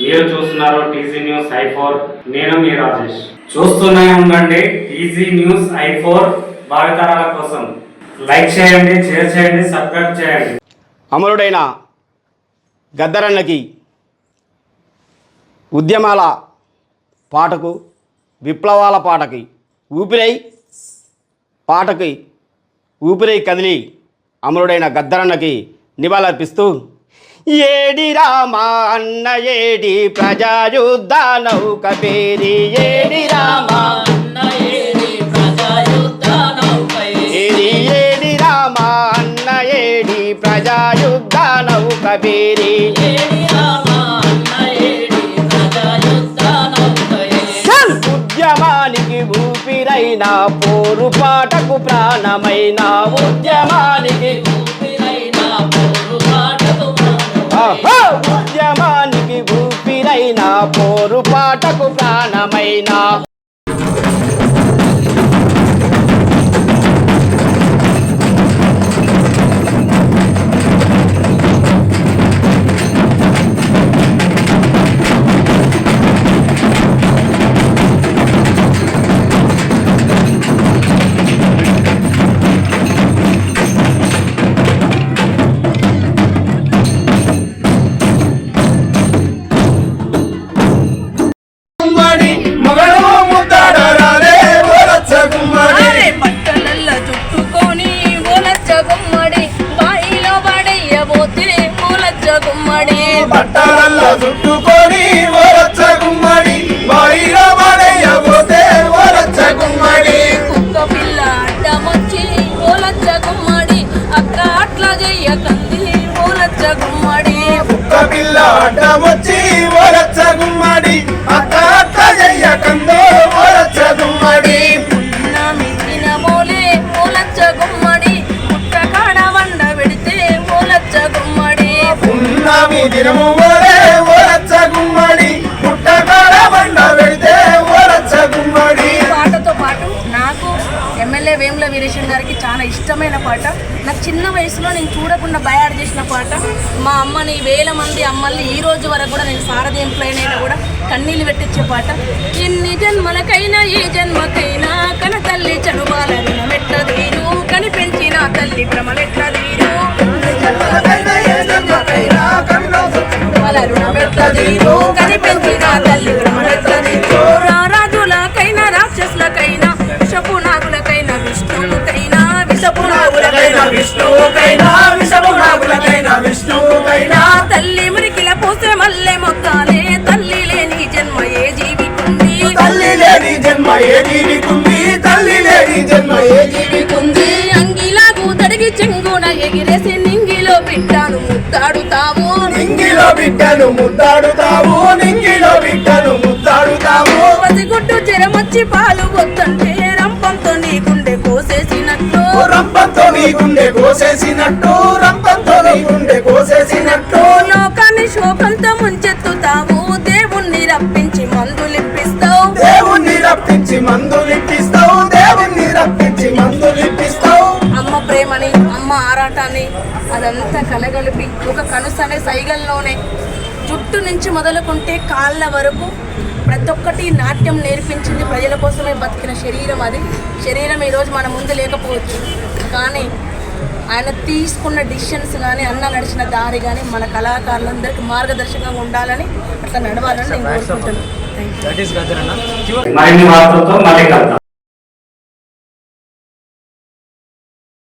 మీరు చూస్తున్నారు TG news I4. నేను మీ రాజేష్. చూస్తూనే ఉండండి టీజీ న్యూస్ I4 భావితరాల కోసం. లైక్ చేయండి, షేర్ చేయండి, సబ్స్క్రైబ్ చేయండి. అమరుడైన గద్దరన్నకి ఉద్యమాల పాటకు, విప్లవాల పాటకి ఊపిరై కదిలి అమరుడైన గద్దరన్నకి నివాళులర్పిస్తూ ఏడి రామా అన్న ఏడి ప్రజాయుద్ధ నౌక పేరి ఏడి రామా అన్న ఏడి ప్రజాయుద్ధ నౌక పేరి ఏడి రామా అన్న ఏడి ప్రజాయుద్ధ నౌక పేరి ఏడి రామా అన్న ఏడి ప్రజాయుద్ధ నౌక పేరి ఉద్యమానికి ఊపిరైన పోరు పాటకు ప్రాణమైన ఉద్యమానికి ఉద్యమానికి ఊపిరైన పోరు పాటకు ప్రాణమైన పట్టాలల్లా చుట్టుకొని ఓరచ్చ గుమ్మడి బాయిలో పడయ్యబోతే ఓరచ్చ గుమ్మడి కుక్క పిల్ల అడ్డమొచ్చి ఓలచ్చ గుమ్మడి అక్క అట్లా చెయ్యకంది ఓలచ్చ గుమ్మడి కుక్క పిల్ల అడ్డమొచ్చి ఓరచ్చ గుమ్మడి అక్క అట్లా చెయ్యకందో ఓరచ్చ గుమ్మడి మిగిలిన మోలే ఓలచ్చ గుమ్మడి పుట్ట కాడ వండ పెడితే ఓలచ్చ గుమ్మడి పున్నమి దినము ఓరే ఓరచ్చ గుమ్మడి పుట్ట కాడ వండ పెడితే ఓరచ్చ గుమ్మడి. పాటతో పాటు నాకు ఎమ్మెల్యే వేముల వీరేశన్ గారికి చాలా ఇష్టమైన పాట. నాకు చిన్న వయసులో నేను చూడకుండా బయాడ్ చేసిన పాట. మా అమ్మని వేల మంది అమ్మల్ని ఈ రోజు వరకు కూడా నేను సారథి ఎంప్లాయ్ అయినా కూడా కన్నీళ్ళు పెట్టించే పాట. ఎన్ని జన్మలకైనా ఏ జన్మకైనా కన తల్లి చనుబాల రుణమెట్ల తీరు కనిపెంచిన తల్లి భ్రమలెట్ల తీరు వాళ్ళ రుణమెట్ల తీరు కనిపెంచిన తల్లి భ్రమలెట్ల తీరు రాజులకైనా రాక్షసులకైనా విషపు నాగులకైనా విష్ణువుకైనా విషపు నాగులకైనా విష్ణువుకైనా తల్లి మురికిల పోసే మల్లె మొక్కాలే తల్లి లేని జన్మ ఏ జీవికుంది తల్లి లేని జన్మ ఏ జీవికుంది తల్లి లేని జన్మ ఏ జీవికుంది. అంగిలాగు తడిగి చెంగున ఎగిరేసి నింగిలో బిడ్డను ముద్దాడుతావు నింగిలో బిడ్డను ముద్దాడుతావు నింగిలో బిడ్డను ముద్దాడుతావు. పసిగుడ్డు చెరమొచ్చి పాలు వద్దంటే రంపంతో నీ గుండె కోసేసినట్టు రంపంతో నీ గుండె కోసేసినట్టు రంపంతో నీ గుండె కోసేసినట్టు. లోకాన్ని శోకంతో ముంచెత్తుతావు దేవుణ్ణి రప్పించి మందులిప్పిస్తావు దేవుణ్ణి రప్పించి మందులిప్పిస్తావు దేవుణ్ణి రప్పించి మందులిప్పిస్తావు. అమ్మ ప్రేమని అమ్మ ఆరాటాన్ని అదంతా కలగలిపి ఒక కనుసనే సైగల్లోనే జుట్టు నుంచి మొదలుకుంటే కాళ్ళ వరకు ప్రతి ఒక్కటి నాట్యం నేర్పించింది. ప్రజల కోసమే బతికిన శరీరం అది. శరీరం ఈరోజు మన ముందు లేకపోవచ్చు, కానీ ఆయన తీసుకున్న డిసిషన్స్ కానీ అన్న నడిచిన దారి కానీ మన కళాకారులందరికీ మార్గదర్శకంగా ఉండాలని అట్లా నడవాలని నేను కోరుకుంటున్నాను. మరిన్ని వార్తలతో మళ్ళీ కలుద్దాం.